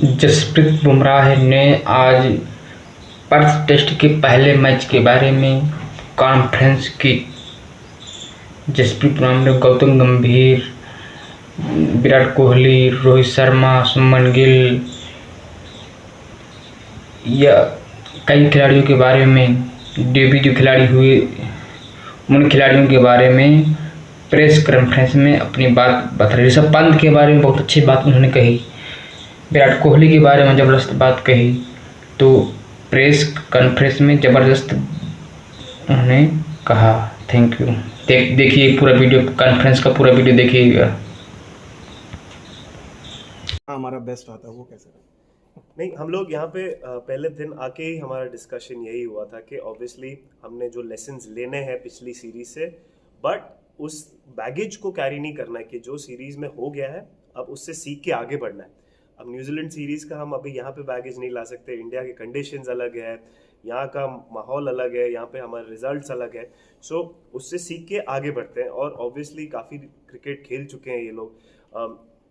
जसप्रीत बुमराह ने आज Perth test के पहले मैच के बारे में कॉन्फ्रेंस की। जसप्रीत बुमराह ने गौतम गंभीर, विराट कोहली, रोहित शर्मा, शुभमन गिल या कई खिलाड़ियों के बारे में, डेब्यू जो खिलाड़ी हुए उन खिलाड़ियों के बारे में प्रेस कॉन्फ्रेंस में अपनी बात बता रहे। ऋषभ पंत के बारे में बहुत अच्छी बात उन्होंने कही, विराट कोहली के बारे में ज़बरदस्त बात कही। तो प्रेस कॉन्फ्रेंस में ज़बरदस्त उन्होंने कहा। Thank you. देखिए पूरा वीडियो, कॉन्फ्रेंस का पूरा वीडियो देखिएगा। हमारा बेस्ट आता है वो कैसे नहीं, हम लोग यहाँ पे पहले दिन आके ही हमारा डिस्कशन यही हुआ था कि ऑब्वियसली हमने जो लेसन्स लेने हैं पिछली सीरीज से, बट उस बैगेज को कैरी नहीं करना है कि जो सीरीज में हो गया है अब उससे सीख के आगे बढ़ना है। अब न्यूजीलैंड सीरीज का हम अभी यहाँ पे बैगेज नहीं ला सकते, इंडिया के कंडीशंस अलग है, यहाँ का माहौल अलग है, यहाँ पे हमारे रिजल्ट्स अलग है। सो उससे सीख के आगे बढ़ते हैं। और ऑब्वियसली काफ़ी क्रिकेट खेल चुके हैं ये लोग।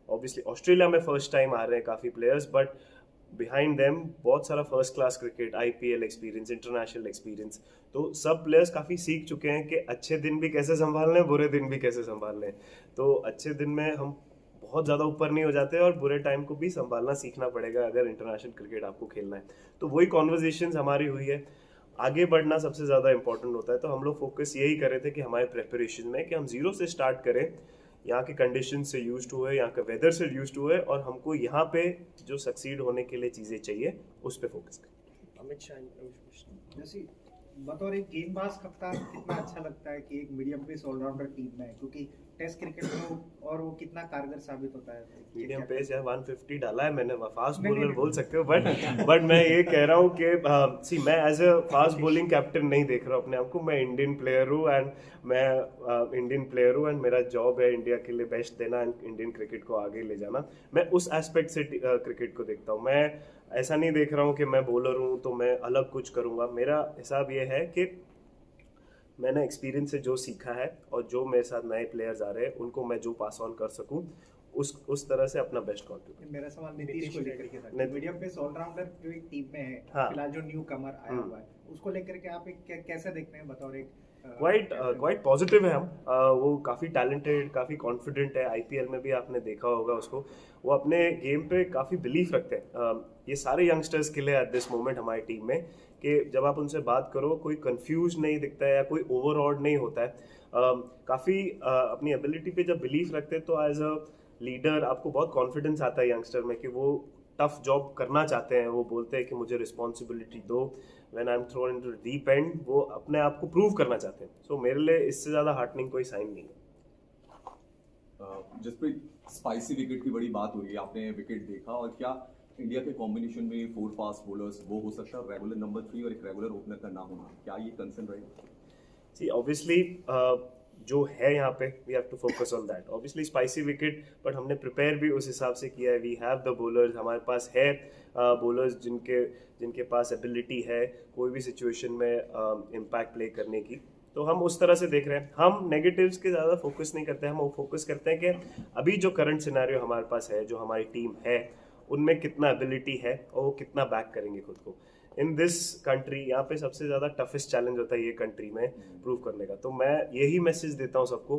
ऑब्वियसली ऑस्ट्रेलिया में फर्स्ट टाइम आ रहे हैं काफ़ी प्लेयर्स, बट बिहाइंड देम बहुत सारा first class cricket, IPL experience, international experience. तो सब प्लेयर्स काफ़ी सीख चुके हैं कि अच्छे दिन भी कैसे संभालने हैं, बुरे दिन भी कैसे संभालने हैं। तो अच्छे दिन में हम बहुत ज़्यादा ऊपर नहीं हो जाते और बुरे टाइम को भी संभालना सीखना पड़ेगा अगर इंटरनेशनल क्रिकेट आपको खेलना है। तो वही कॉन्वर्जेशन हमारी हुई है। आगे बढ़ना सबसे ज़्यादा इंपॉर्टेंट होता है। तो हम लोग फोकस यही कर रहे थे कि हमारे प्रेपरेशन में कि हम जीरो से स्टार्ट करें, यहाँ के कंडीशन से यूज्ड हुए, यहाँ के वेदर से यूज्ड हुए, और हमको यहाँ पे जो सक्सीड होने के लिए चीज़ें चाहिए उस पर फोकस करें। अमित शाह जैसे बतौर एक गेंदबाज कप्तान कितना अच्छा लगता है कि एक मीडियम पेस ऑलराउंडर टीम में है, क्योंकि टेस्ट क्रिकेट में और वो कितना कारगर साबित होता है। मीडियम पेस है, 150 डाला है मैंने, फास्ट बॉलर बोल सकते हो, बट मैं ये कह रहा हूँ कि मैं as a fast bowling captain नहीं देख रहा हूँ अपने आप को। मैं इंडियन प्लेयर हूँ एंड मेरा जॉब है इंडिया के लिए बेस्ट देना एंड इंडियन क्रिकेट को आगे ले जाना। मैं उस एस्पेक्ट से क्रिकेट को देखता हूँ। मैं ऐसा नहीं देख रहा हूँ कि मैं बॉलर हूँ तो मैं अलग कुछ करूँगा। मेरा हिसाब ये है कि मैंने एक्सपीरियंस से जो सीखा है और जो मेरे साथ नए प्लेयर्स आ रहे हैं उनको मैं जो पास ऑन कर सकूं उस तरह से अपना बेस्ट कॉन्ट्रीब्यूट। मेरा सवाल नीतीश को लेकर के था। मीडियम पेस ऑलराउंडर जो एक टीम में है, हाँ, फिलहाल जो न्यू कमर आया हुआ है, उसको लेकर के आप एक कैसे देखते हैं बतौर एक क्वाइट पॉजिटिव है हम। वो काफ़ी टैलेंटेड, काफ़ी कॉन्फिडेंट है। आईपीएल में भी आपने देखा होगा उसको, वो अपने गेम पे काफ़ी बिलीव रखते हैं। ये सारे यंगस्टर्स के लिए एट दिस मोमेंट हमारी टीम में कि जब आप उनसे बात करो कोई कंफ्यूज नहीं दिखता है या कोई ओवरऑड नहीं होता है। काफ़ी अपनी एबिलिटी पे जब बिलीव रखते हैं तो एज अ लीडर आपको बहुत कॉन्फिडेंस आता है यंगस्टर में कि वो टफ जॉब करना चाहते हैं। वो बोलते हैं कि मुझे रिस्पॉन्सिबिलिटी दो, when I am throne into deep and, वो अपने आप को प्रूव करना चाहते हैं। सो मेरे लिए इससे ज़्यादा हार्टनिंग कोई साइन नहीं है। जसप्रीत, स्पाइसी विकेट की बड़ी बात हो रही है, आपने विकेट देखा, और क्या इंडिया के कॉम्बिनेशन में 4 फास्ट बॉलर्स वो हो सकता है रेगुलर नंबर 3 और एक रेगुलर ओपनर का ना होना, क्या ये कंसर्न रहेगा? सी ऑब्वियसली जो है यहाँ पे we have to focus on that. Obviously spicy wicket, but हमने प्रिपेयर भी उस हिसाब से किया है। वी हैव द बॉलर्स, हमारे पास है बॉलर्स जिनके पास एबिलिटी है कोई भी सिचुएशन में इम्पैक्ट प्ले करने की। तो हम उस तरह से देख रहे हैं। हम नेगेटिव्स के ज़्यादा फोकस नहीं करते हैं। हम वो फोकस करते हैं कि अभी जो करंट सिनेरियो हमारे पास है, जो हमारी टीम है, उनमें कितना एबिलिटी है और वो कितना बैक करेंगे खुद को इन दिस कंट्री। यहाँ पे सबसे ज़्यादा टफेस्ट चैलेंज होता है ये कंट्री में प्रूव करने का। तो मैं यही मैसेज देता हूँ सबको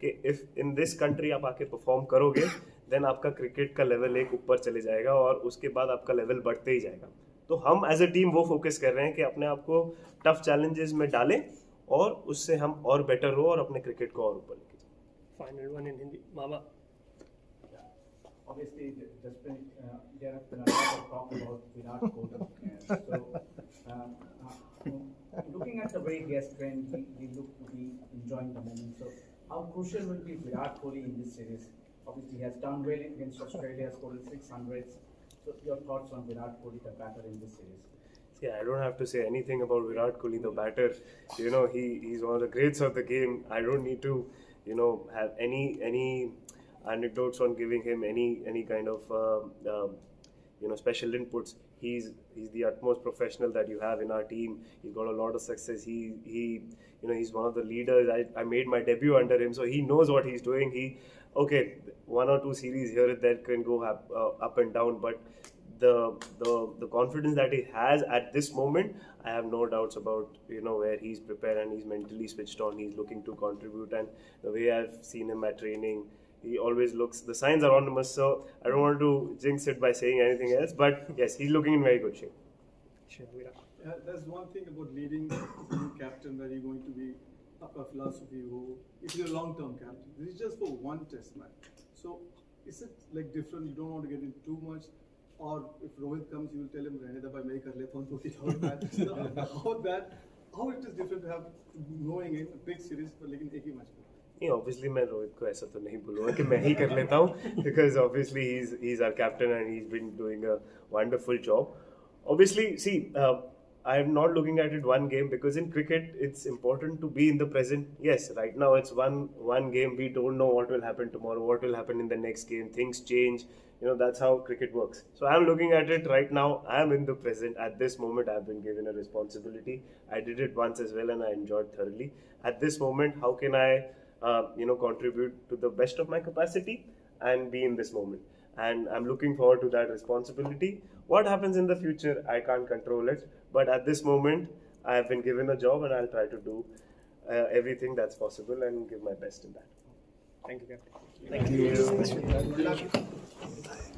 कि इफ़ इन दिस कंट्री आप आके परफॉर्म करोगे देन आपका क्रिकेट का लेवल एक ऊपर चले जाएगा और उसके बाद आपका लेवल बढ़ते ही जाएगा। तो हम एज अ टीम वो फोकस कर रहे हैं कि अपने आप को टफ चैलेंजेस में डालें और उससे हम और बेटर हो और अपने क्रिकेट को और ऊपर लेके जाए। Final one in Hindi mama. Obviously, just there has been a lot of talk about Virat Kohli. Looking at the way he has trained, he looked to be enjoying the moment. So, how crucial will be Virat Kohli in this series? Obviously, he has done well against Australia, scored 600s. So, your thoughts on Virat Kohli, the batter in this series? Yeah, I don't have to say anything about Virat Kohli, the batter. You know, he's one of the greats of the game. I don't need to, have any anecdotes on giving him any kind of special inputs. He's the utmost professional that you have in our team. He's got a lot of success. He's one of the leaders. I made my debut under him, so he knows what he's doing. 1 or 2 series here and there can go up and down, but the confidence that he has at this moment, I have no doubts about where he's prepared and he's mentally switched on. He's looking to contribute, and the way I've seen him at training, he always looks. The signs are on him, so I don't want to jinx it by saying anything else. But yes, he's looking in very good shape. There's one thing about leading a new captain where you're going to be a philosophy who, if you're a long-term captain, this is just for one test match. So is it like different? You don't want to get in too much, or if Rohit comes, you will tell him, "Rehne da bhai, main kar leta hu, तो how that? How it is different to have knowing in a big series, but लेकिन एक ही match में. नहीं, obviously मैं रोहित को ऐसा तो नहीं बोलूँगा कि मैं ही कर लेता हूँ, because obviously he's our captain and he's been doing a wonderful job. Obviously, see, I'm not looking at it one game, because in cricket it's important to be in the present. Yes, right now it's one game. We don't know what will happen tomorrow, what will happen in the next game. Things change. That's how cricket works. So I'm looking at it right now. I'm in the present. At this moment, I've been given a responsibility. I did it once as well, and I enjoyed thoroughly. At this moment, how can I, contribute to the best of my capacity and be in this moment? And I'm looking forward to that responsibility. What happens in the future, I can't control it. But at this moment, I have been given a job, and I'll try to do everything that's possible and give my best in that. Thank you, Captain. Thank you.